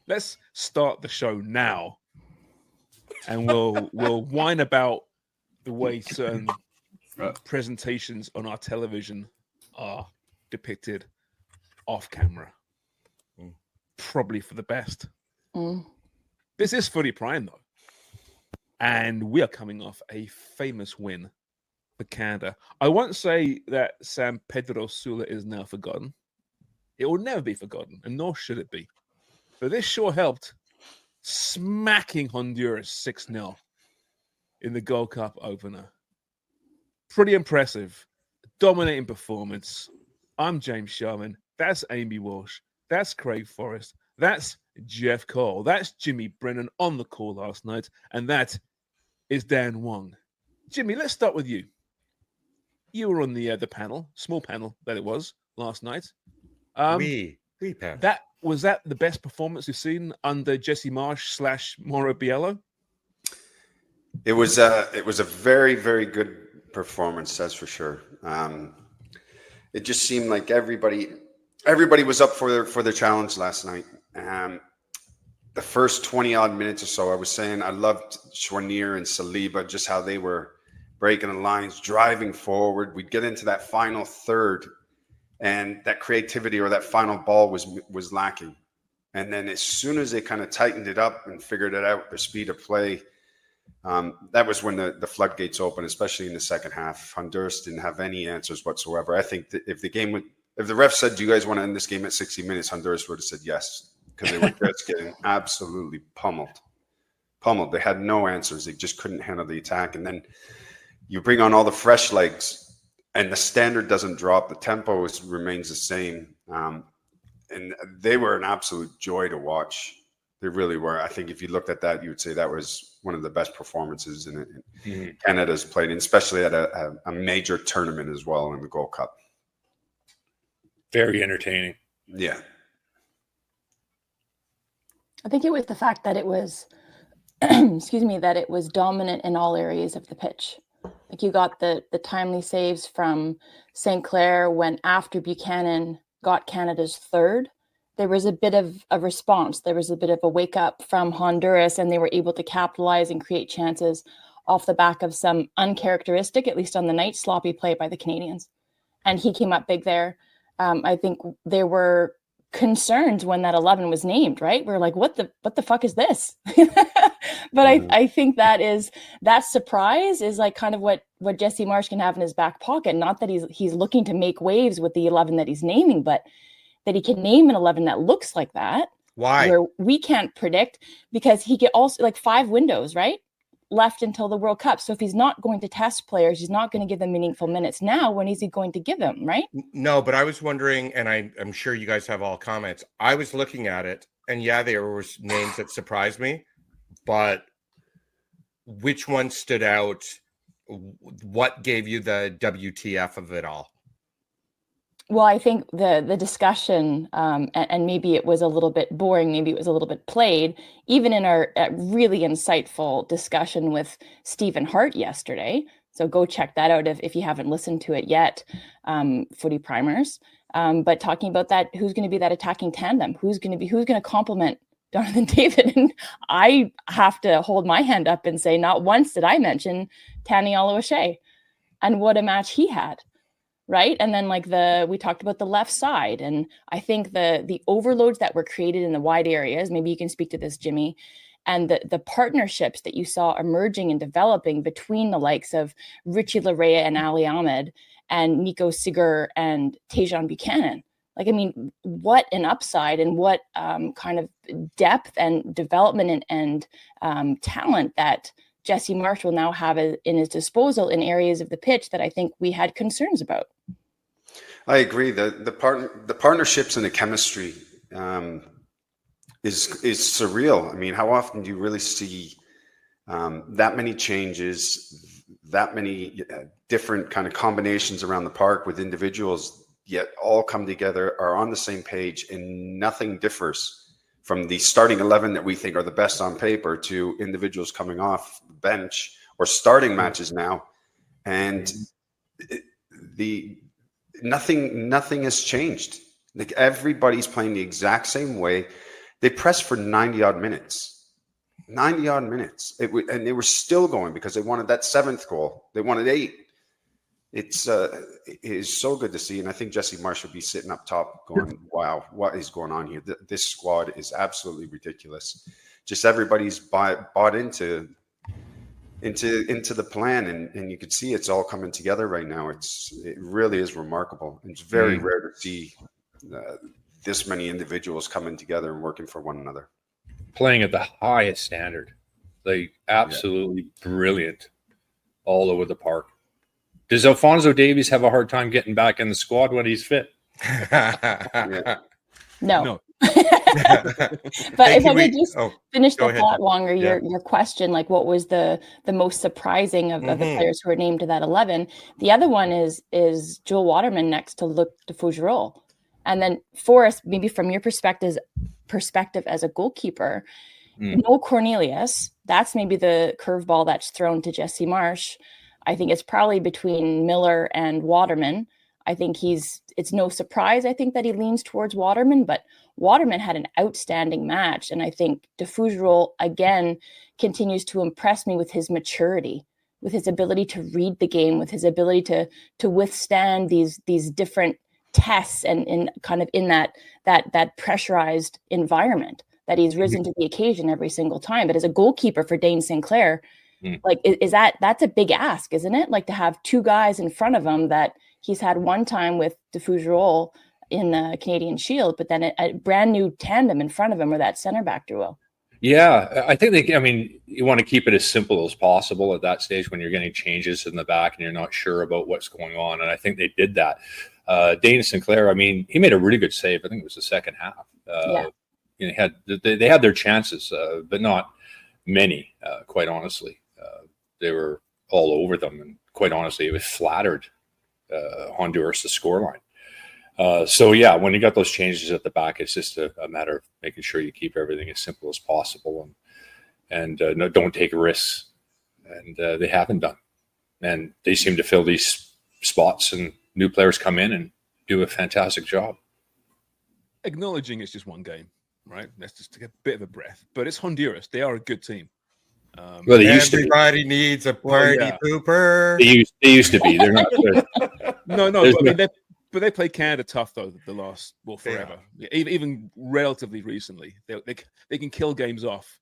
let's start the show now, and we'll whine about the way certain presentations on our television are depicted off camera. Probably for the best. This is Footy Prime, though. And we are coming off a famous win for Canada. I won't say that San Pedro Sula is now forgotten. It will never be forgotten, and nor should it be. But this sure helped, smacking Honduras 6-0 in the Gold Cup opener. Pretty impressive. Dominating performance. I'm James Sharman. That's Amy Walsh. That's Craig Forrest. That's Jeff Cole. That's Jimmy Brennan on the call last night. And that is Dan Wong. Jimmy, let's start with you. You were on the panel, small panel that it was last night. We panel. Was that the best performance you've seen under Jesse Marsh / Mauro Biello? It was a very, very good performance, that's for sure. It just seemed like everybody was up for their challenge last night. The first 20 odd minutes or so, I was saying I loved Chouanier and Saliba, just how they were breaking the lines, driving forward. We'd get into that final third, and that creativity or that final ball was lacking. And then as soon as they kind of tightened it up and figured it out, the speed of play, that was when the floodgates opened, especially in the second half. Honduras didn't have any answers whatsoever. I think that if the ref said, "Do you guys want to end this game at 60 minutes?" Honduras would have said yes, because they were just getting absolutely pummeled. They had no answers. They just couldn't handle the attack. And then you bring on all the fresh legs, and the standard doesn't drop. The tempo remains the same. And they were an absolute joy to watch. They really were. I think if you looked at that, you would say that was one of the best performances Canada's played, and especially at a major tournament as well in the Gold Cup. Very entertaining. Yeah. I think it was the fact that it was, that it was dominant in all areas of the pitch. Like, you got the timely saves from St. Clair when, after Buchanan got Canada's third, there was a bit of a response. There was a bit of a wake up from Honduras, and they were able to capitalize and create chances off the back of some uncharacteristic, at least on the night, sloppy play by the Canadians. And he came up big there. I think there were concerns when that 11 was named, right? We're like, what the fuck is this? But I think that surprise is like kind of what Jesse Marsh can have in his back pocket. Not that he's looking to make waves with the 11 that he's naming, but that he can name an 11 that looks like that. Why? Where we can't predict, because he could also, like, 5 windows, right, left until the World Cup. So if he's not going to test players, he's not going to give them meaningful minutes now, when is he going to give them, right? No, but I was wondering, and I'm sure you guys have all comments. I was looking at it, and yeah, there were names that surprised me, but which one stood out? What gave you the WTF of it all? Well, I think the discussion, and maybe it was a little bit boring, maybe it was a little bit played, even in our really insightful discussion with Stephen Hart yesterday. So go check that out if you haven't listened to it yet, Footy Primers. But talking about that, who's going to be that attacking tandem? Who's going to complement Jonathan David? And I have to hold my hand up and say, not once did I mention Taniela O'Shea, and what a match he had. Right. And then we talked about the left side. And I think the overloads that were created in the wide areas, maybe you can speak to this, Jimmy, and the partnerships that you saw emerging and developing between the likes of Richie Larea and Ali Ahmed and Nico Sigur and Tajon Buchanan. Like, I mean, what an upside, and what kind of depth and development and talent that Jesse Marsh will now have in his disposal in areas of the pitch that I think we had concerns about. I agree. The partnerships and the chemistry is surreal. I mean, how often do you really see that many changes, that many different kind of combinations around the park with individuals, yet all come together, are on the same page, and nothing differs from the starting 11 that we think are the best on paper to individuals coming off the bench or starting matches now. And nothing has changed. Like, everybody's playing the exact same way. They pressed for 90 odd minutes. 90 odd minutes. And they were still going because they wanted that 7th goal. They wanted 8. It is so good to see. And I think Jesse Marsh will be sitting up top going, wow, what is going on here? This squad is absolutely ridiculous. Just everybody's bought into the plan, and you can see it's all coming together right now. It really is remarkable. It's very rare to see this many individuals coming together and working for one another. Playing at the highest standard, like absolutely brilliant all over the park. Does Alphonso Davies have a hard time getting back in the squad when he's fit? No. But if I could just finish the thought, Wong, or your question, like what was the most surprising of the players who were named to that 11? The other one is Joel Waterman next to Luc de Fougerolles. And then Forrest, maybe from your perspective as a goalkeeper, no Cornelius. That's maybe the curveball that's thrown to Jesse Marsh. I think it's probably between Miller and Waterman. I think it's no surprise, I think, that he leans towards Waterman, but Waterman had an outstanding match. And I think de Fougerolles, again, continues to impress me with his maturity, with his ability to read the game, with his ability to withstand these different tests and kind of in that pressurized environment that he's risen to the occasion every single time. But as a goalkeeper for Dane Sinclair, like, that's a big ask, isn't it? Like to have 2 guys in front of him that he's had one time with de Fougerolles in the Canadian Shield, but then a brand new tandem in front of him, or that center back duo. Yeah, I think you want to keep it as simple as possible at that stage when you're getting changes in the back and you're not sure about what's going on. And I think they did that. Dane Sinclair, he made a really good save. I think it was the second half. They had their chances, but not many, quite honestly. They were all over them, and quite honestly, it was flattered Honduras the scoreline. When you got those changes at the back, it's just a matter of making sure you keep everything as simple as possible and don't take risks. And they haven't done. And they seem to fill these spots, and new players come in and do a fantastic job. Acknowledging it's just one game, right? Let's just take a bit of a breath. But it's Honduras. They are a good team. Well, everybody needs a party pooper. They used to be. They're not. But they played Canada tough though forever. Yeah, even relatively recently, they can kill games off,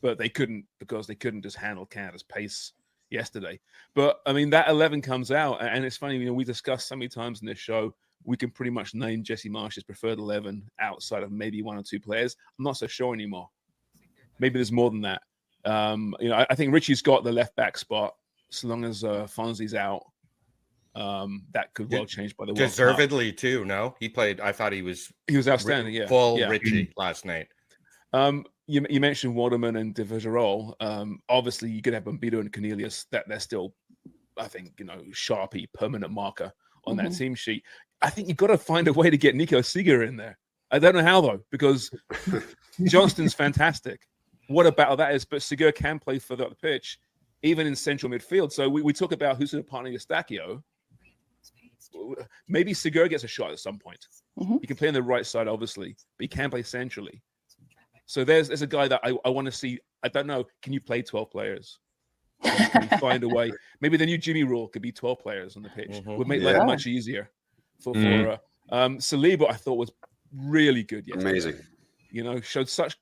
but they couldn't because they couldn't just handle Canada's pace yesterday. But that 11 comes out, and it's funny. We discussed so many times in this show. We can pretty much name Jesse Marsh's preferred 11 outside of maybe 1 or 2 players. I'm not so sure anymore. Maybe there's more than that. I think Richie's got the left back spot. So long as Fonzie's out, that could well change by the World Cup. Deservedly too. No, he played. I thought he was outstanding. Richie last night. You mentioned Waterman and de Fougerolles. Obviously, you could have Bambito and Cornelius. That they're still, I think, Sharpie permanent marker on that team sheet. I think you've got to find a way to get Nico Seeger in there. I don't know how though, because Johnston's fantastic. What a battle that is! But Seeger can play further up the pitch, even in central midfield. So we talk about who's going to partner Eustachio. Maybe Seeger gets a shot at some point. He can play on the right side, obviously, but he can play centrally. So there's a guy that I want to see. I don't know. Can you play 12 players? Can you find a way? Maybe the new Jimmy rule could be 12 players on the pitch. Would make life much easier for Saliba. I thought was really good yesterday. Amazing. Showed such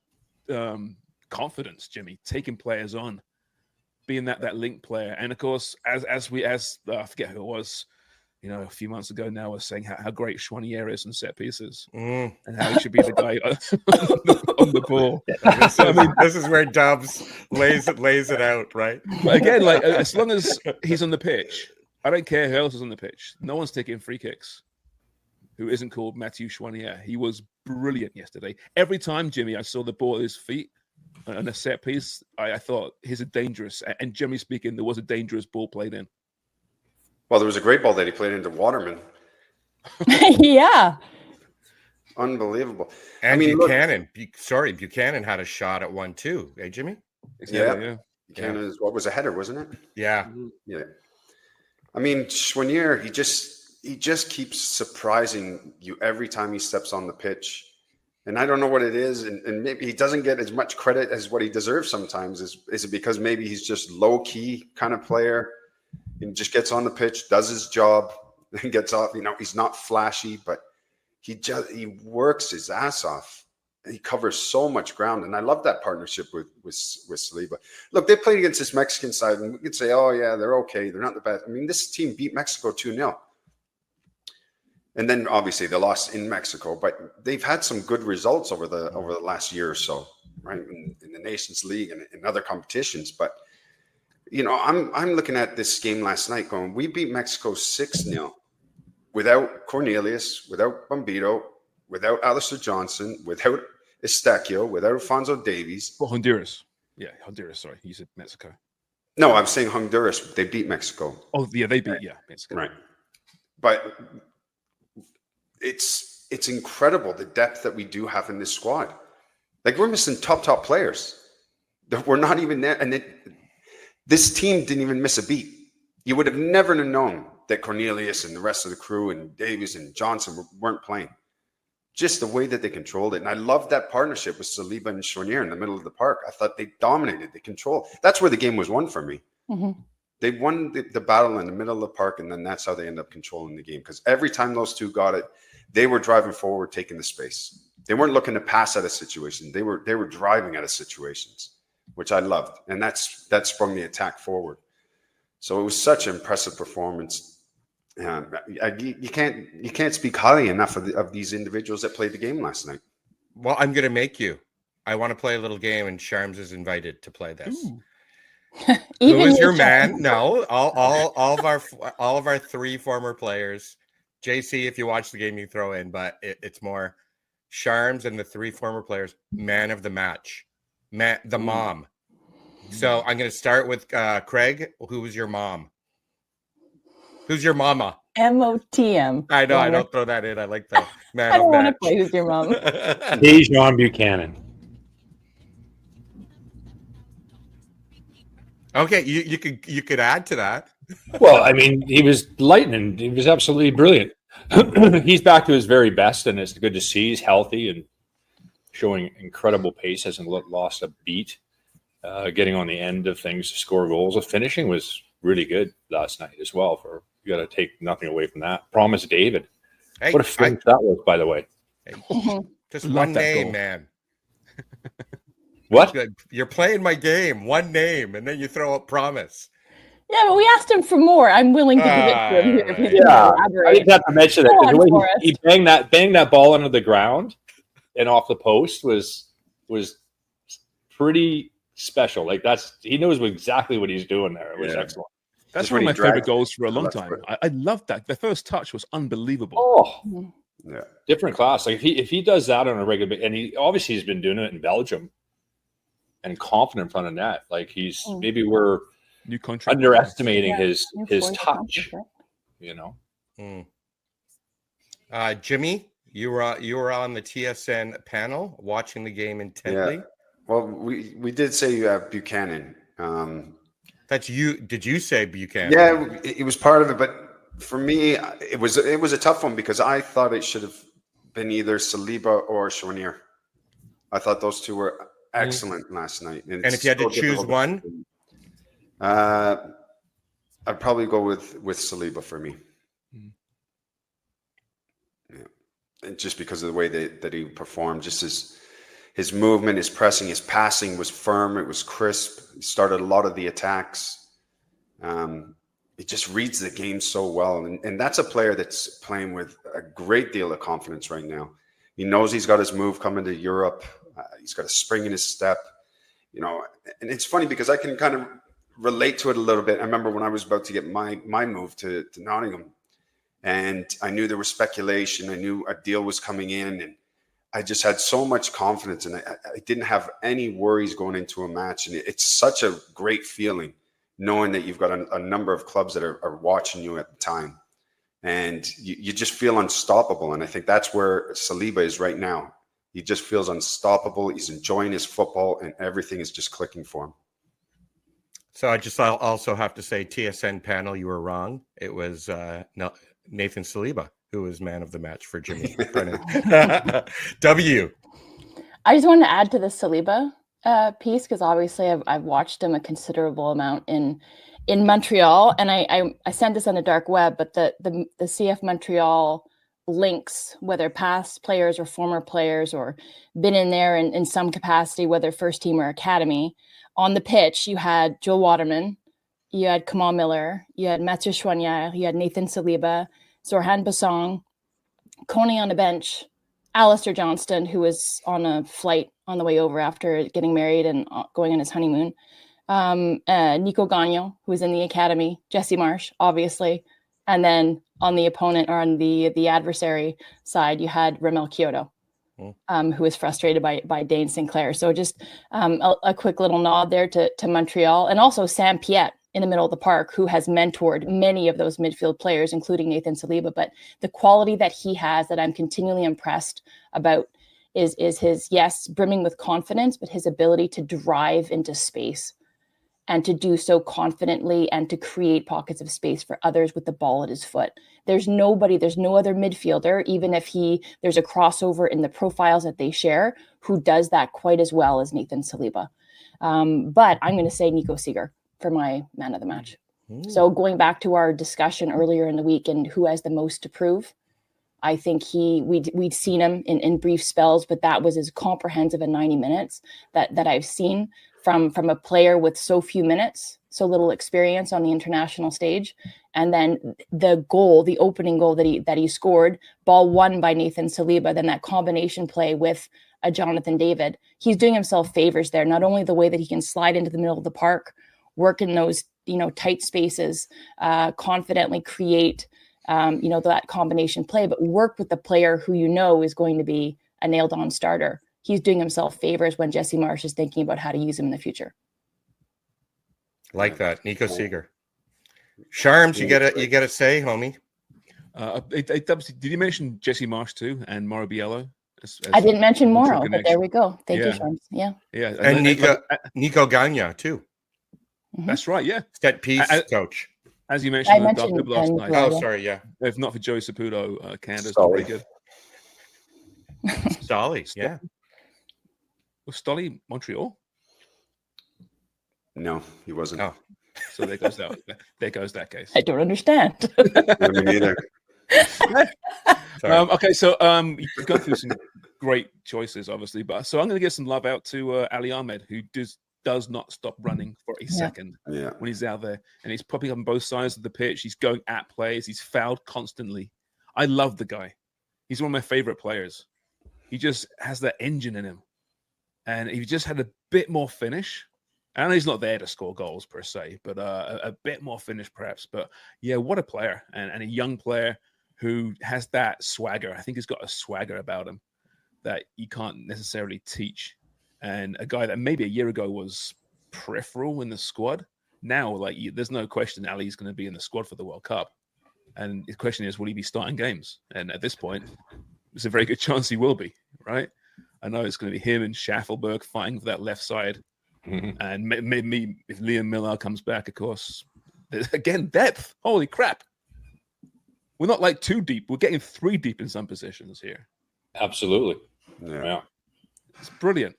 confidence, Jimmy, taking players on, being that link player. And of course, as I forget who it was, a few months ago now, was saying how great Chouanier is in set pieces and how he should be the guy on the ball. This is where Dubs lays it out, right? But again, as long as he's on the pitch, I don't care who else is on the pitch. No one's taking free kicks who isn't called Mathieu Chouanier. He was brilliant yesterday. Every time, Jimmy, I saw the ball at his feet on a set piece, I thought he's a dangerous, and generally speaking, there was a dangerous ball played in. Well, there was a great ball that he played into Waterman. Yeah. Unbelievable. And Buchanan had a shot at one too. Hey, Jimmy? Yeah. Buchanan's, what was a header, wasn't it? Yeah. Yeah. Chouanier, he just keeps surprising you every time he steps on the pitch. And I don't know what it is. And maybe he doesn't get as much credit as what he deserves sometimes. Is it because maybe he's just low-key kind of player and just gets on the pitch, does his job, and gets off? He's not flashy, but he works his ass off. He covers so much ground, and I love that partnership with Saliba. Look, they played against this Mexican side, and we could say, "Oh yeah, they're okay. They're not the best." I mean, this team beat Mexico 2-0, and then obviously they lost in Mexico. But they've had some good results over the last year or so, right? In the Nations League and in other competitions. But I'm looking at this game last night, going, we beat Mexico 6-0 without Cornelius, without Bombito, without Alistair Johnson, without Estaquio, without Alfonso Davies. Well, Honduras. Yeah, Honduras. Sorry, you said Mexico. No, I'm saying Honduras. They beat Mexico. Oh, yeah, they beat Mexico. Right. But it's incredible the depth that we do have in this squad. Like, we're missing top players. We're not even there. And this team didn't even miss a beat. You would have never known that Cornelius and the rest of the crew and Davies and Johnson weren't playing. Just the way that they controlled it. And I love that partnership with Saliba and Choinière in the middle of the park. I thought they dominated, they controlled. That's where the game was won for me. Mm-hmm. They won the battle in the middle of the park, and then that's how they end up controlling the game. Because every time those two got it, they were driving forward, taking the space. They weren't looking to pass out of situations. They were driving out of situations, which I loved. And that sprung the attack forward. So it was such an impressive performance. You can't speak highly enough of these individuals that played the game last night. Well, I'm going to make you. I want to play a little game, and Sharms is invited to play this. Who is your man? No, all of our three former players. JC, if you watch the game, you throw in, but it's more Sharms and the three former players. Man of the match, the mom. So I'm going to start with Craig. Who was your mom? Who's your mama? MOTM. I know. I don't throw that in. I like the man. I don't want to play Who's Your Mom. Dejan Buchanan. Okay, you could add to that. Well, I mean, he was lightning. He was absolutely brilliant. He's back to his very best, and it's good to see. He's healthy and showing incredible pace. Hasn't lost a beat. Getting on the end of things to score goals. The finishing was really good last night as well. You got to take nothing away from that. Promise David. Hey, what a finish that was, by the way. Hey, just one name, man. What? You're playing my game. One name, and then you throw up Promise. Yeah, but we asked him for more. I'm willing to give it to him here. If he's I didn't have to mention that because the way he banged that ball under the ground and off the post was pretty special. Like, he knows exactly what he's doing there. It was excellent. That's one of my favorite goals for a long time. I love that. The first touch was unbelievable. Oh, yeah, different class. Like if he does that on a regular, and he obviously has been doing it in Belgium, and confident in front of net. Like maybe we're new country underestimating his touch. Jimmy, you were on the TSN panel watching the game intently. Yeah. Well, we did say you have Buchanan. That's you. Did you say Buchanan? Yeah, it was part of it, but for me, it was a tough one because I thought it should have been either Saliba or Choinière. I thought those two were excellent last night. And if you had to choose one, I'd probably go with Saliba for me. Yeah, and just because of the way that he performed, just his movement, his pressing, his passing was firm. It was crisp. He started a lot of the attacks. He just reads the game so well. And that's a player that's playing with a great deal of confidence right now. He knows he's got his move coming to Europe. He's got a spring in his step. And it's funny because I can kind of relate to it a little bit. I remember when I was about to get my move to Nottingham, and I knew there was speculation. I knew a deal was coming in, and I just had so much confidence, and I didn't have any worries going into a match. And it's such a great feeling knowing that you've got a number of clubs that are watching you at the time, and you just feel unstoppable. And I think that's where Saliba is right now. He just feels unstoppable. He's enjoying his football, and everything is just clicking for him. So I'll also have to say, TSN panel, you were wrong. It was Nathan Saliba who was man of the match for Jimmy Brennan. W. I just wanted to add to the Saliba piece, because obviously I've watched him a considerable amount in Montreal, and I sent this on the dark web, but the CF Montreal links, whether past players or former players or been in there in some capacity, whether first team or academy, on the pitch, you had Joel Waterman, you had Kamal Miller, you had Mathieu Choignard, you had Nathan Saliba, Zorhan Bassong, Coney on the bench, Alistair Johnston, who was on a flight on the way over after getting married and going on his honeymoon, Nico Gagnon, who was in the academy, Jesse Marsh, obviously, and then on the opponent or on the adversary side, you had Ramel Kyoto, who was frustrated by Dane Sinclair. So just a quick little nod there to Montreal, and also Sam Piette in the middle of the park, who has mentored many of those midfield players, including Nathan Saliba. But the quality that he has that I'm continually impressed about is his, yes, brimming with confidence, but his ability to drive into space and to do so confidently and to create pockets of space for others with the ball at his foot. There's no other midfielder, even if there's a crossover in the profiles that they share, who does that quite as well as Nathan Saliba. But I'm going to say Nico Seeger for my man of the match. So going back to our discussion earlier in the week and who has the most to prove, I think we'd seen him in brief spells, but that was as comprehensive in 90 minutes that I've seen from a player with so few minutes, so little experience on the international stage. And then the opening goal that he scored, ball won by Nathan Saliba, then that combination play with a Jonathan David. He's doing himself favors there, not only the way that he can slide into the middle of the park, work in those, tight spaces, confidently create, that combination play, but work with the player who is going to be a nailed on starter. He's doing himself favors when Jesse Marsh is thinking about how to use him in the future. Like that, Nico Seeger. Sharms, you get a say, homie. Did you mention Jesse Marsh too and Mauro Biello? I didn't mention Mauro, but there we go. Thank you, Sharms. Yeah. Yeah. And Nico Gagnon too. That's right. Yeah. Set piece coach. As you mentioned, last night. Oh, sorry. Yeah. If not for Joey Saputo, Canada's not very good. Stolly. Yeah. Was Stolly Montreal? No, he wasn't. Oh. So there goes that case. I don't understand. Me neither. Okay, so you've gone through some great choices, obviously, but so I'm going to give some love out to Ali Ahmed, who does not stop running for a second when he's out there, and he's popping up on both sides of the pitch. He's going at players. He's fouled constantly. I love the guy. He's one of my favorite players. He just has that engine in him, and if he just had a bit more finish. I know he's not there to score goals per se, but a bit more finish perhaps. But yeah, what a player, and a young player who has that swagger. I think he's got a swagger about him that you can't necessarily teach. And a guy that maybe a year ago was peripheral in the squad. Now, there's no question Ali's going to be in the squad for the World Cup. And the question is, will he be starting games? And at this point, there's a very good chance he will be, right? I know it's going to be him and Schaffelberg fighting for that left side. And maybe if Liam Miller comes back, of course, again, depth. Holy crap. We're not too deep. We're getting 3 deep in some positions here. Absolutely. Yeah. It's brilliant.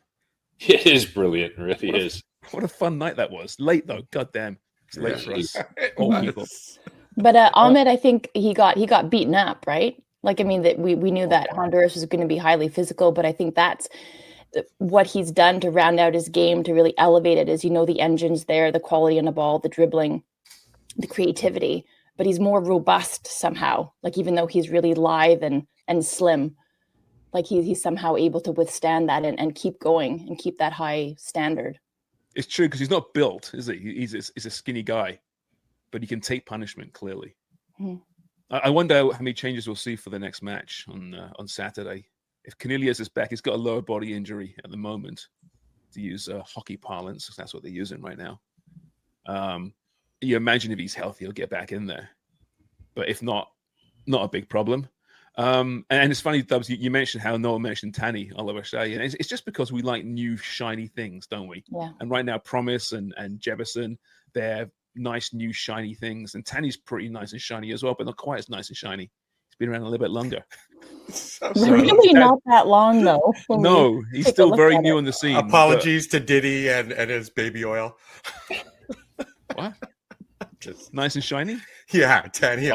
It is brilliant. It really is. What a fun night that was. Late, though. God damn. It's late for us. Old people. But Ahmed, I think he got beaten up, right? That we knew that Honduras was going to be highly physical, but I think that's what he's done to round out his game, to really elevate it, is the engine's there, the quality on the ball, the dribbling, the creativity, but he's more robust somehow. Even though he's really lithe and slim, he's somehow able to withstand that and keep going and keep that high standard. It's true, because he's not built, is he? He's a skinny guy, but he can take punishment clearly. I wonder how many changes we'll see for the next match on Saturday. If Cornelius is back, he's got a lower body injury at the moment, to use hockey parlance, because that's what they're using right now. You imagine if he's healthy, he'll get back in there. But if not a big problem. And it's funny, Dubs, you mentioned how Noah mentioned Tani Oliver Shea, and it's just because we like new, shiny things, don't we? Yeah. And right now, Promise and Jefferson, they're nice, new, shiny things. And Tani's pretty nice and shiny as well, but not quite as nice and shiny. He's been around a little bit longer. Really not that long, though. No, he's still very new on the scene. Apologies to Diddy and his baby oil. What? Just nice and shiny? Yeah, Tanny.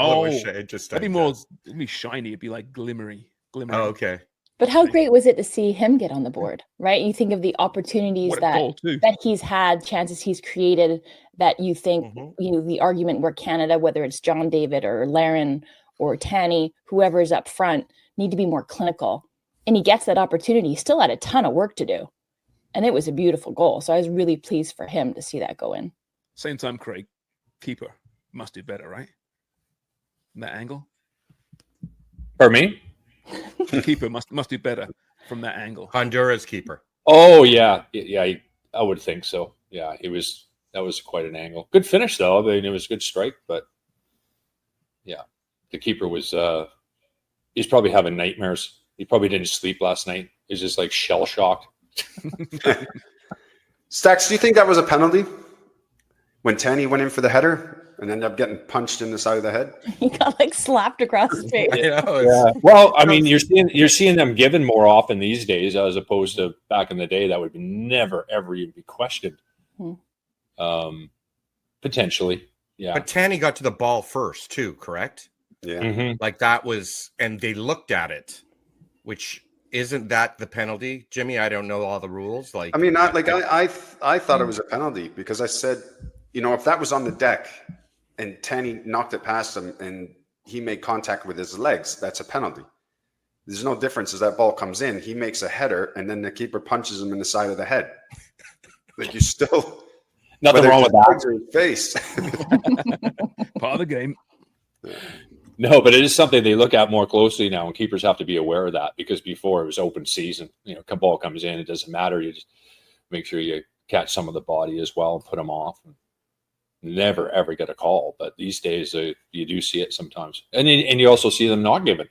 Just it'd be more. It'd be shiny. It'd be like glimmery. Oh, okay. But how great was it to see him get on the board, right? You think of the opportunities that he's had, chances he's created, that you think, the argument where Canada, whether it's John David or Laren or Tanny, whoever is up front, need to be more clinical. And he gets that opportunity. He still had a ton of work to do. And it was a beautiful goal. So I was really pleased for him to see that go in. Same time, Craig, keeper must do better, right? From that angle. For me? The keeper must do better from that angle. Honduras keeper. Oh yeah, I would think so. Yeah, that was quite an angle. Good finish though. I mean, it was a good strike, but yeah, the keeper was. He's probably having nightmares. He probably didn't sleep last night. He's just like shell shocked. Stax, do you think that was a penalty when Tanny went in for the header and ended up getting punched in the side of the head? He got like slapped across the face. Yeah. Well, I mean, you're seeing them given more often these days as opposed to back in the day. That would never ever even be questioned. Potentially, yeah. But Tanny got to the ball first too, correct? Yeah. Like that was, and they looked at it, which isn't that the penalty, Jimmy? I don't know all the rules. Like, I mean, I thought it was a penalty because I said, if that was on the deck and Tanny knocked it past him and he made contact with his legs, that's a penalty. There's no difference as that ball comes in. He makes a header and then the keeper punches him in the side of the head. Like, you still nothing wrong with that. Face. Part of the game. No, but it is something they look at more closely now, and keepers have to be aware of that because before it was open season. Ball comes in, it doesn't matter. You just make sure you catch some of the body as well and put them off. Never ever get a call, but these days you do see it sometimes, and you also see them not given.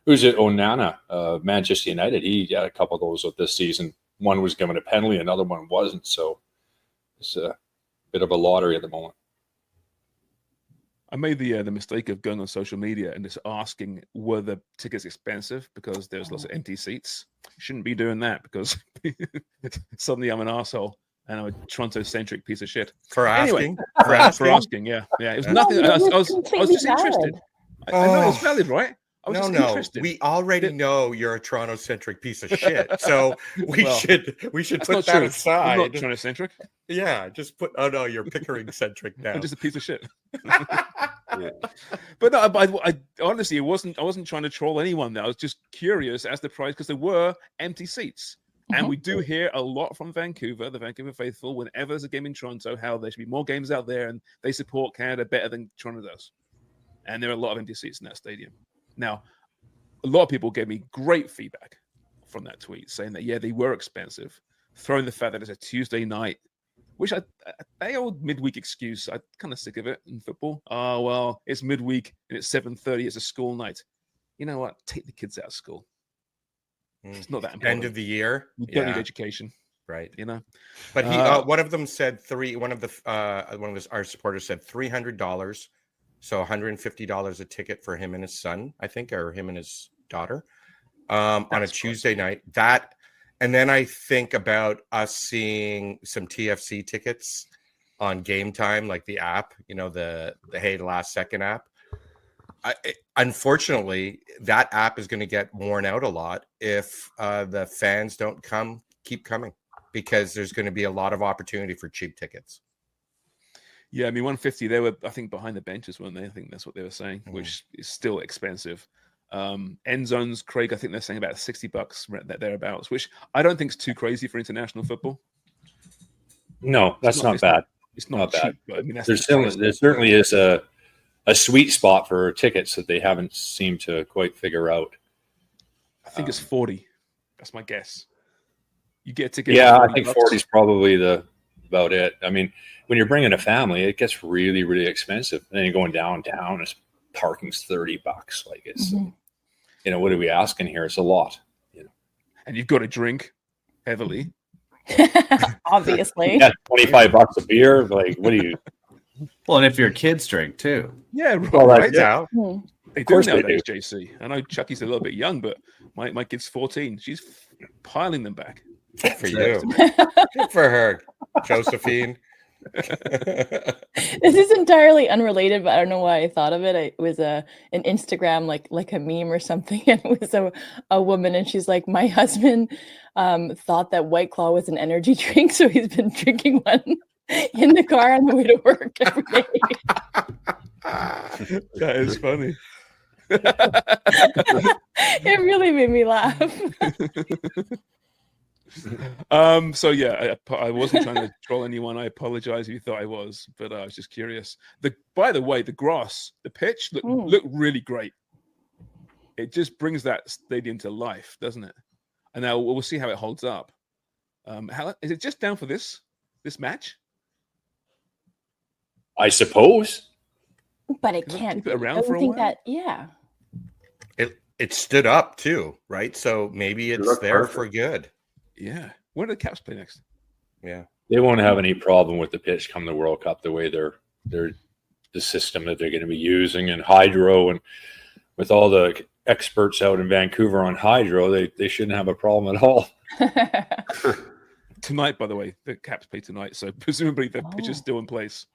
Who's it? Onana, Manchester United. He got a couple of those with this season. One was given a penalty, another one wasn't. So it's a bit of a lottery at the moment. I made the mistake of going on social media and just asking, were the tickets expensive because there's lots of empty seats? Shouldn't be doing that because suddenly I'm an asshole and I'm a Toronto-centric piece of shit. For asking? Anyway, for asking, yeah. It was nothing. I was just interested. I know it's valid, right? I was just interested. We already know you're a Toronto-centric piece of shit, so we should put that aside. I'm not Toronto-centric. Yeah, just put. Oh no, you're Pickering-centric now. I'm just a piece of shit. Yeah. But no, I honestly, I wasn't trying to troll anyone. I was just curious as to price because there were empty seats, and we do hear a lot from Vancouver, the Vancouver faithful, whenever there's a game in Toronto, how there should be more games out there, and they support Canada better than Toronto does. And there are a lot of empty seats in that stadium. Now, a lot of people gave me great feedback from that tweet, saying that, yeah, they were expensive, throwing the fact that it's a Tuesday night, which they old midweek excuse. I'm kind of sick of it in football. Oh, well, it's midweek and it's 7:30. It's a school night. You know what? Take the kids out of school. It's not that important. End of the year. We don't need education. Right. But he, one of them said our supporters said $300. So $150 a ticket for him and his son, I think, or him and his daughter on a Tuesday night. And then I think about us seeing some TFC tickets on Game Time, like the app, the Hey Last Second app. Unfortunately, that app is going to get worn out a lot if the fans don't keep coming, because there's going to be a lot of opportunity for cheap tickets. Yeah, I mean, 150, they were, I think, behind the benches, weren't they? I think that's what they were saying, which is still expensive. End zones, Craig, I think they're saying about $60 thereabouts, which I don't think is too crazy for international football. No, that's not bad. It's not cheap, bad. But I mean, there certainly is a sweet spot for tickets that they haven't seemed to quite figure out. I think it's 40. That's my guess. You get a ticket. Yeah, I think 40 is probably about it. I mean, when you're bringing a family, it gets really, really expensive. And then you're going downtown, parking's $30. Like it's, what are we asking here? It's a lot, And you've got to drink heavily. Obviously. Yeah, $25 a beer. Like, what do you? Well, and if your kids drink too. Yeah, well, right. Yeah. They do nowadays, JC. I know Chucky's a little bit young, but My kid's 14. She's piling them back. Good for you. Good for her, Josephine. This is entirely unrelated, but I don't know why I thought of it. It was an Instagram like a meme or something, and it was a woman, and she's like, my husband thought that White Claw was an energy drink, so he's been drinking one in the car on the way to work every day. That is funny. It really made me laugh. So yeah, I wasn't trying to troll anyone. I apologize if you thought I was, but I was just curious. By the way, the grass, the pitch looked really great. It just brings that stadium to life, doesn't it? And now we'll see how it holds up. How is it just down for this match? I suppose. But it can't keep it around for a while. Yeah. It stood up too, right? So maybe it's there perfect. For good. Yeah. Where do the Caps play next? Yeah. They won't have any problem with the pitch come the World Cup, the way they're the system that they're going to be using, and hydro, and with all the experts out in Vancouver on hydro, they shouldn't have a problem at all. Tonight, by the way, the Caps play tonight, so presumably the pitch is still in place.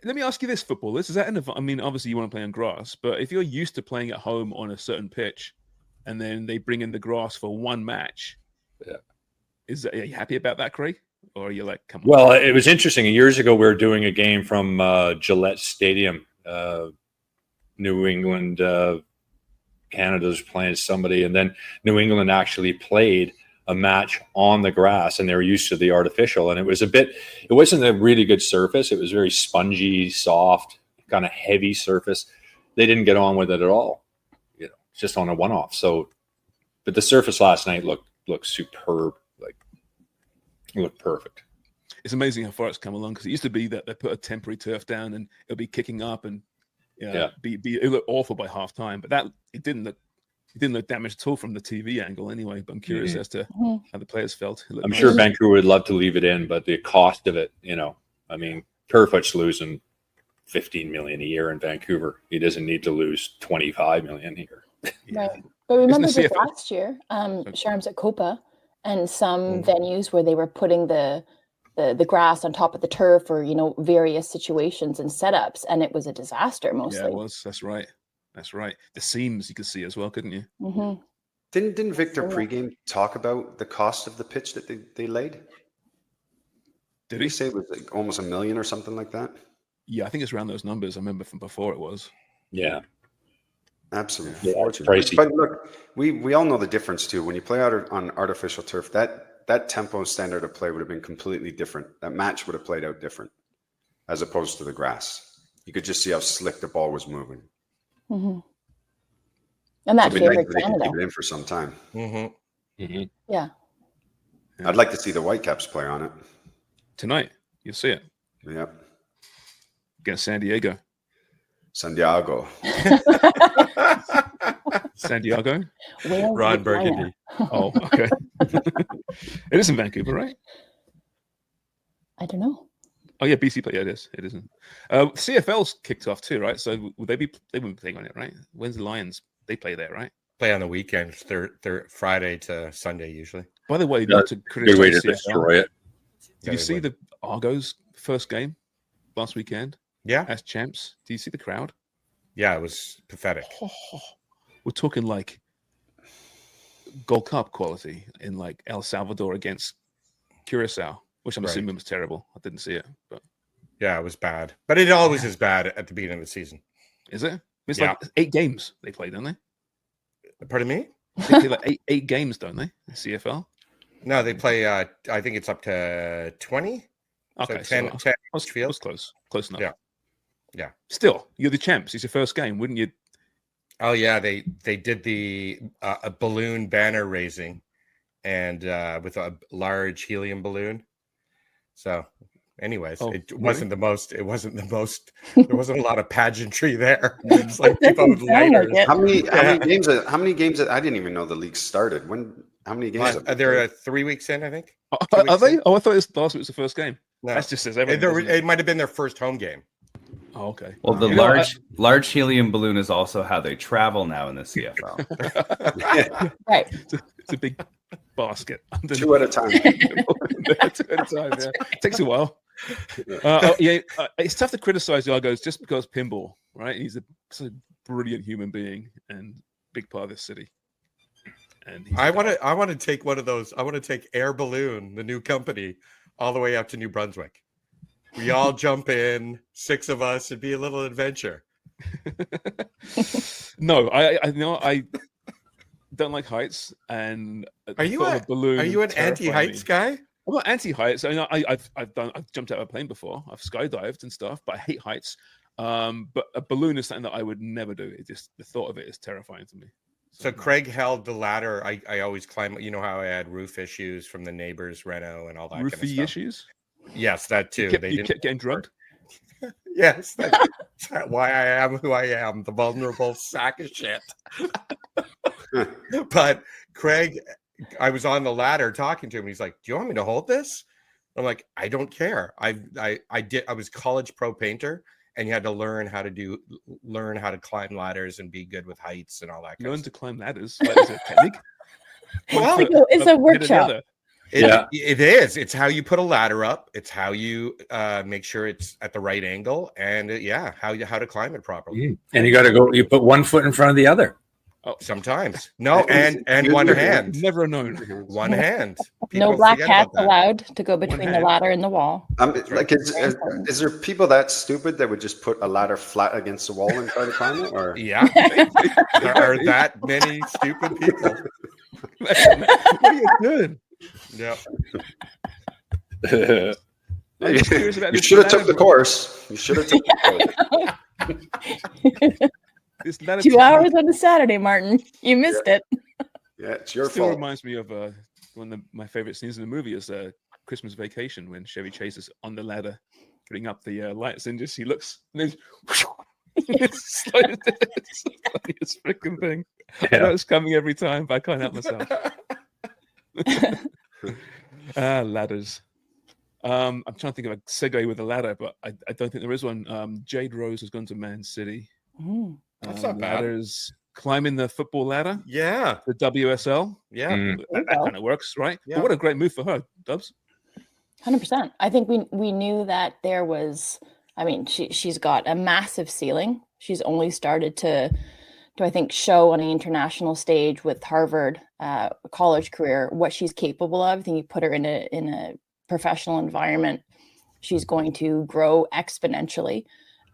Let me ask you this, footballers. Is that I mean, obviously you want to play on grass, but if you're used to playing at home on a certain pitch, and then they bring in the grass for one match, are you happy about that, Craig? Or are you like, come on? Well, it was interesting. Years ago, we were doing a game from Gillette Stadium. New England, Canada's playing somebody, and then New England actually played a match on the grass, and they were used to the artificial, and it wasn't a really good surface. It was very spongy, soft, kind of heavy surface. They didn't get on with it at all. Just on a one-off. So, but the surface last night looked superb. Like, it looked perfect. It's amazing how far it's come along, because it used to be that they put a temporary turf down and it'll be kicking up, and it looked awful by half time. But it didn't look damaged at all from the TV angle anyway. But I'm curious as to how the players felt. I'm sure Vancouver would love to leave it in, but the cost of it, I mean, Kerfoot's losing $15 million a year in Vancouver. He doesn't need to lose $25 million here. Right. But remember this last year, Sharms at Copa, and some venues where they were putting the grass on top of the turf, or various situations and setups, and it was a disaster mostly. Yeah, it was. That's right. The seams you could see as well, couldn't you? Mm-hmm. Didn't Victor pregame talk about the cost of the pitch that they laid? Did he say it was like almost $1 million or something like that? Yeah, I think it's around those numbers. I remember from before it was. Yeah. Absolutely. Yeah, pricey. But look, we all know the difference too. When you play out on artificial turf, that tempo standard of play would have been completely different. That match would have played out different as opposed to the grass. You could just see how slick the ball was moving. Mm-hmm. And that favored Canada. Keep it in for some time. Mm-hmm. Mm-hmm. Yeah. I'd like to see the Whitecaps play on it tonight. You'll see it. Yep. Against San Diego. Santiago. Ron Burgundy. Oh, okay. It is in Vancouver, right? I don't know. Oh yeah, BC play. Yeah, it is. It isn't. CFL's kicked off too, right? So would they wouldn't be playing on it, right? When's the Lions? They play there, right? Play on the weekends, they're Friday to Sunday usually. By the way, not to good way to criticize CFL. destroy it. Did you see the Argos first game last weekend? Yeah, as champs. Do you see the crowd? Yeah, it was pathetic. We're talking like Gold Cup quality in like El Salvador against Curacao, which I'm assuming was terrible. I didn't see it, but yeah, it was bad. But it always is bad at the beginning of the season. Is it? It's like 8 games they play, don't they? Pardon me? They play like eight games, don't they? The CFL? No, they play. I think it's up to 20. Okay, so 10 I was close enough. Yeah. Still, you're the champs. It's your first game, wouldn't you? Oh yeah, they did the a balloon banner raising, and with a large helium balloon. So, anyways, it wasn't the most. There wasn't a lot of pageantry there. It's like people with lighters. How many games? How many games? I didn't even know the league started. How many games? They're 3 weeks in, I think. Are they? Oh, I thought last week was the first game. No. That just says everything. It might have been their first home game. Oh, okay. Well, the You know, large helium balloon is also how they travel now in the CFL. Right. It's a big basket. Two at a time. 2 at a time, yeah. It takes a while. It's tough to criticize the Argos just because pinball, right? He's a brilliant human being and big part of this city. And I want to take one of those. I want to take Air Balloon, the new company, all the way up to New Brunswick. We all jump in, 6 of us. It'd be a little adventure. No, I don't like heights. And Are you a balloon? Are you an anti-heights guy? I'm not anti-heights. I've jumped out of a plane before. I've skydived and stuff, but I hate heights. But a balloon is something that I would never do. It just the thought of it is terrifying to me. So Craig held the ladder. I always climb. You know how I had roof issues from the neighbors, Reno, and all that. Roofie kind of stuff. issues. Yes, that too. You kept getting drugged. Yes, that's why I am who I am, the vulnerable sack of shit. But Craig, I was on the ladder talking to him. He's like, "Do you want me to hold this?" I'm like, "I don't care. I was college pro painter, and you had to learn how to climb ladders and be good with heights and all that. Learn to climb ladders. Like, is it a technique? Well, it's a workshop. It is. It's how you put a ladder up. It's how you make sure it's at the right angle, and how to climb it properly. And you got to go. You put one foot in front of the other. Oh, sometimes no, and one hand. Never known. One hand. No black hats allowed to go between the ladder and the wall. Like, is there people that stupid that would just put a ladder flat against the wall and try to climb it? Or Yeah, there are that many stupid people. What are you doing? Yeah. You should have took the course. You should have took the course. 2 hours on a Saturday, Martin. You missed it. Yeah, it's your Still fault. reminds me of one of my favorite scenes in the movie is Christmas Vacation when Chevy Chase is on the ladder putting up the lights and he looks and then it's the funniest freaking thing. I know it's coming every time, but I can't help myself. Ladders. I'm trying to think of a segue with a ladder, but I don't think there is one. Jade Rose has gone to Man City. That's not bad. Ladders, climbing the football ladder. Yeah. The WSL. Yeah. That kind of works, right? Yeah. But what a great move for her, Dubs. 100%. I think we knew that there was. I mean, she's got a massive ceiling. She's only started to I think show on an international stage with Harvard college career what she's capable of. I think you put her in a professional environment, she's going to grow exponentially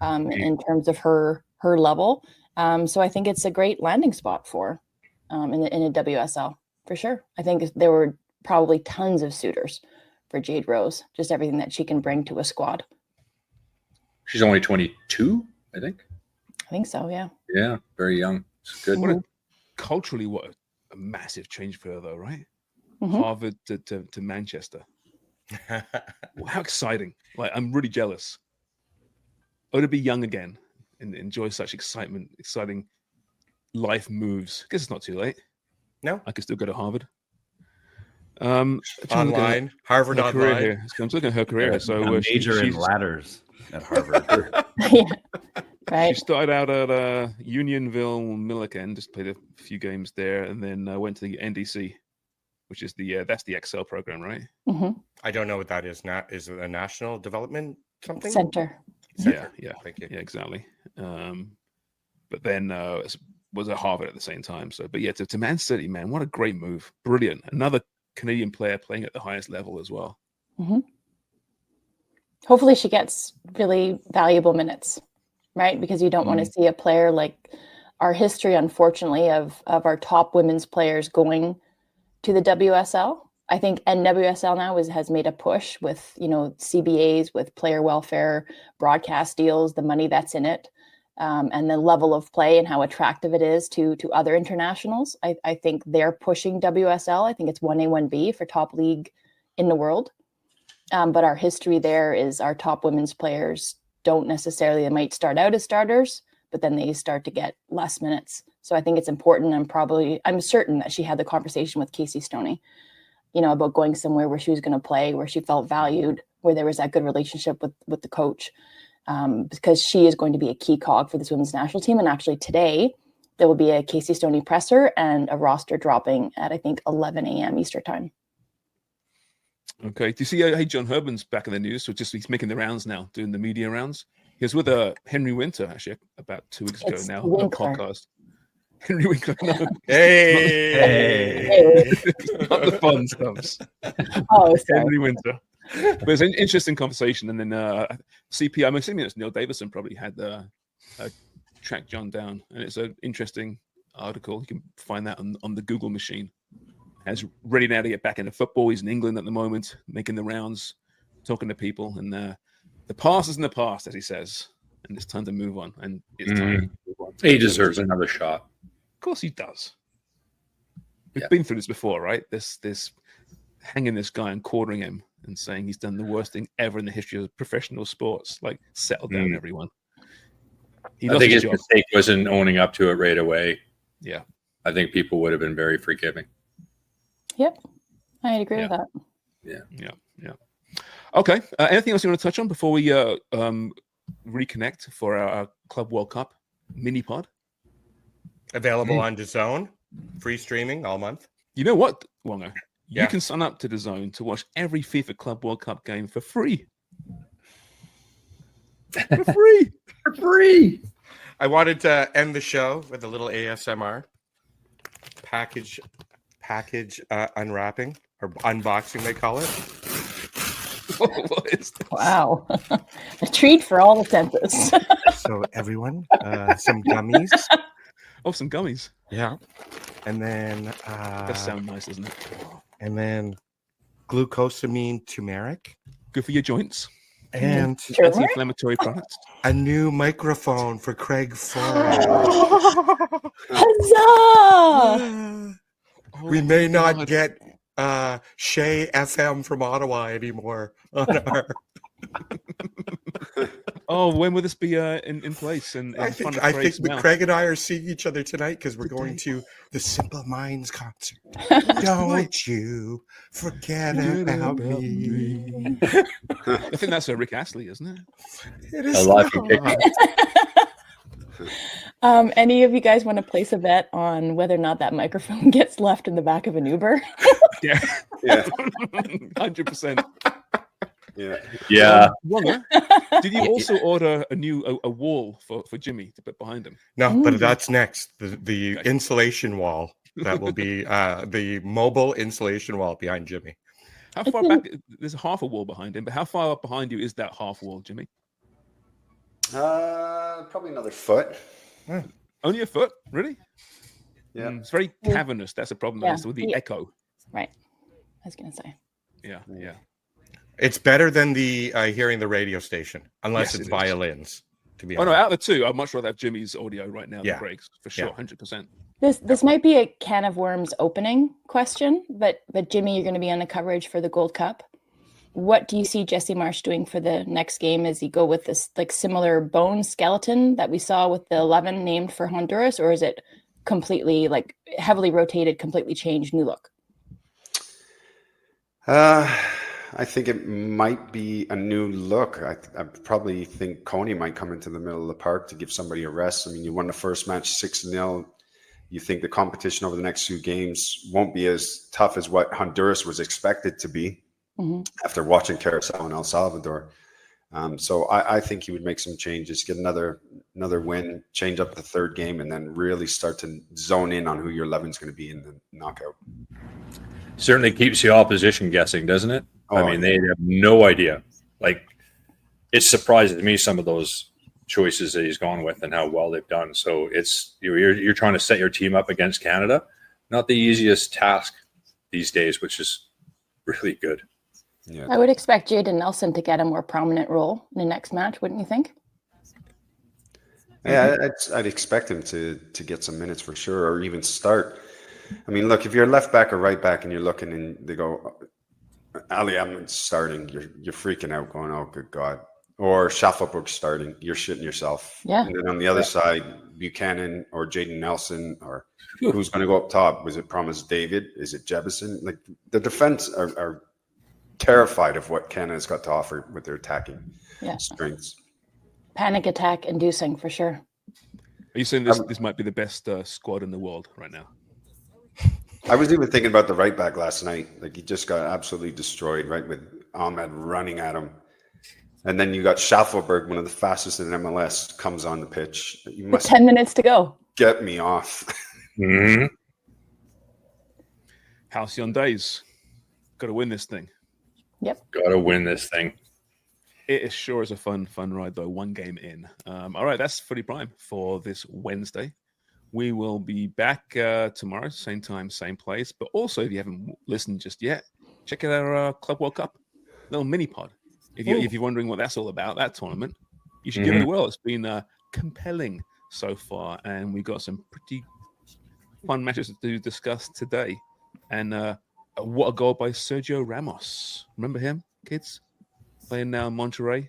in terms of her level. So I think it's a great landing spot for in a WSL for sure. I think there were probably tons of suitors for Jade Rose, just everything that she can bring to a squad. She's only 22, I think. I think so, yeah. Yeah, very young. It's good. Culturally, what a massive change for her, though, right? Mm-hmm. Harvard to Manchester. How exciting! Like, I'm really jealous. Oh, to be young again and enjoy such exciting life moves. Guess it's not too late. No, I could still go to Harvard. Online, Harvard online. Here. I'm looking at her career. So major in ladders at Harvard. Yeah. Right. She started out at Unionville Milliken, just played a few games there, and then went to the NDC, which is that's the Excel program, right? Mm-hmm. I don't know what that is. Is it a national development something? Center. Yeah. Thank you. Yeah, exactly. But then was at Harvard at the same time. So, but yeah, to Man City, man, what a great move! Brilliant. Another Canadian player playing at the highest level as well. Mm-hmm. Hopefully, she gets really valuable minutes, right? Because you don't want to see a player like our history, unfortunately, of our top women's players going to the WSL. I think NWSL now has made a push with, CBAs, with player welfare, broadcast deals, the money that's in it, and the level of play and how attractive it is to other internationals. I think they're pushing WSL. I think it's 1A, 1B for top league in the world. But our history there is our top women's players don't necessarily, they might start out as starters, but then they start to get less minutes. So I think it's important. I'm certain that she had the conversation with Casey Stoney, about going somewhere where she was going to play, where she felt valued, where there was that good relationship with the coach. because she is going to be a key cog for this women's national team. And actually today, there will be a Casey Stoney presser and a roster dropping at, I think, 11 a.m. Eastern time. Okay. Do you see, hey, John Herman's back in the news? So he's making the rounds now, doing the media rounds. He was with Henry Winter, actually, about 2 weeks ago now, on a podcast. Henry Winkler. No. Hey. Not the fun stuff. Oh, sorry. Henry Winter. But it's an interesting conversation. And then CP, I'm assuming it's Neil Davison probably had tracked John down. And it's an interesting article. You can find that on the Google machine. As ready now to get back into football. He's in England at the moment, making the rounds, talking to people. And the past is in the past, as he says. And it's time to move on. And it's time to move on. He deserves another shot. Of course he does. We've been through this before, right? This hanging this guy and quartering him and saying he's done the worst thing ever in the history of professional sports. Like, settle down, everyone. I think his mistake wasn't owning up to it right away. Yeah. I think people would have been very forgiving. Yep. I'd agree with that. Yeah. Okay. Anything else you want to touch on before we reconnect for our Club World Cup mini pod? Available on DAZN, free streaming all month. You know what, Wongo? Yeah. You can sign up to DAZN to watch every FIFA Club World Cup game for free. For free. For free. I wanted to end the show with a little ASMR. Package unwrapping or unboxing, they call it. What is this? Wow. A treat for all the senses. So everyone, some gummies. Oh, some gummies. Yeah. And then That sounds nice, doesn't it? and then glucosamine turmeric. Good for your joints. And Anti-inflammatory products. a new microphone for Craig Forrest. Huzzah! We may not get Shay FM from Ottawa anymore on our. Oh, when will this be in place? And I think Craig and I are seeing each other tonight because we're going to the Simple Minds concert. Don't you forget about me. I think that's a Rick Astley, isn't it? It is. Any of you guys want to place a bet on whether or not that microphone gets left in the back of an Uber? Yeah. 100%. Yeah. Did you also order a wall for Jimmy to put behind him? No, but that's next. The insulation wall. That will be the mobile insulation wall behind Jimmy. How far back? There's half a wall behind him, but how far up behind you is that half wall, Jimmy? Probably another foot. Only a foot? Really? Yeah. It's very cavernous. That's a problem with the echo. Right. I was going to say. Yeah. It's better than the hearing the radio station, unless it's violins. To be honest. No, out of the two, I'd much rather have Jimmy's audio right now than Craig's, for sure, 100%. This might be a can of worms opening question, but Jimmy, you're going to be on the coverage for the Gold Cup. What do you see Jesse Marsh doing for the next game? Is he go with this like similar bone skeleton that we saw with the 11 named for Honduras, or is it completely like heavily rotated, completely changed, new look? I think it might be a new look. I probably think Coney might come into the middle of the park to give somebody a rest. I mean, you won the first match 6-0. You think the competition over the next 2 games won't be as tough as what Honduras was expected to be after watching Carousel and El Salvador. So I think he would make some changes, get another win, change up the third game, and then really start to zone in on who your 11 is going to be in the knockout. Certainly keeps the opposition guessing, doesn't it? I mean, they have no idea. Like, it surprises me some of those choices that he's gone with and how well they've done. So it's you're trying to set your team up against Canada. Not the easiest task these days, which is really good. Yeah. I would expect Jaden Nelson to get a more prominent role in the next match, wouldn't you think? Yeah, I'd expect him to get some minutes for sure, or even start. I mean, look, if you're left back or right back and you're looking and they go, Ali Ahmed starting, you're freaking out, going, oh, good God. Or Shaffelbrook starting, you're shitting yourself. Yeah. And then on the other side, Buchanan or Jaden Nelson, or who's going to go up top? Was it Promise David? Is it Jebison? Like, the defense are terrified of what Canada's got to offer with their attacking strengths. Panic attack inducing for sure. Are you saying this might be the best squad in the world right now? I was even thinking about the right back last night. Like, he just got absolutely destroyed, right, with Ahmed running at him. And then you got Schaffelberg, one of the fastest in MLS, comes on the pitch. You must 10 minutes to go. get me off. Mm-hmm. Halcyon days. Got to win this thing. Yep. Got to win this thing. It is sure is a fun ride, though. One game in. All right, that's Footy Prime for this Wednesday. We will be back tomorrow, same time, same place. But also, if you haven't listened just yet, check out our Club World Cup little mini pod. If you're wondering what that's all about, that tournament, you should give it a whirl. It's been compelling so far, and we got some pretty fun matches to discuss today. And what a goal by Sergio Ramos! Remember him, kids? Playing now in Monterrey.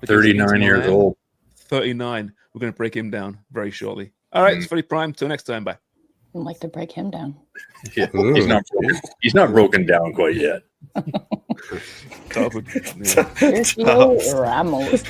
39 years old. 39. We're going to break him down very shortly. All right, it's Footy Prime. Till next time. Bye. I'd like to break him down. Yeah, he's not broken down quite yet. Sergio Ramos.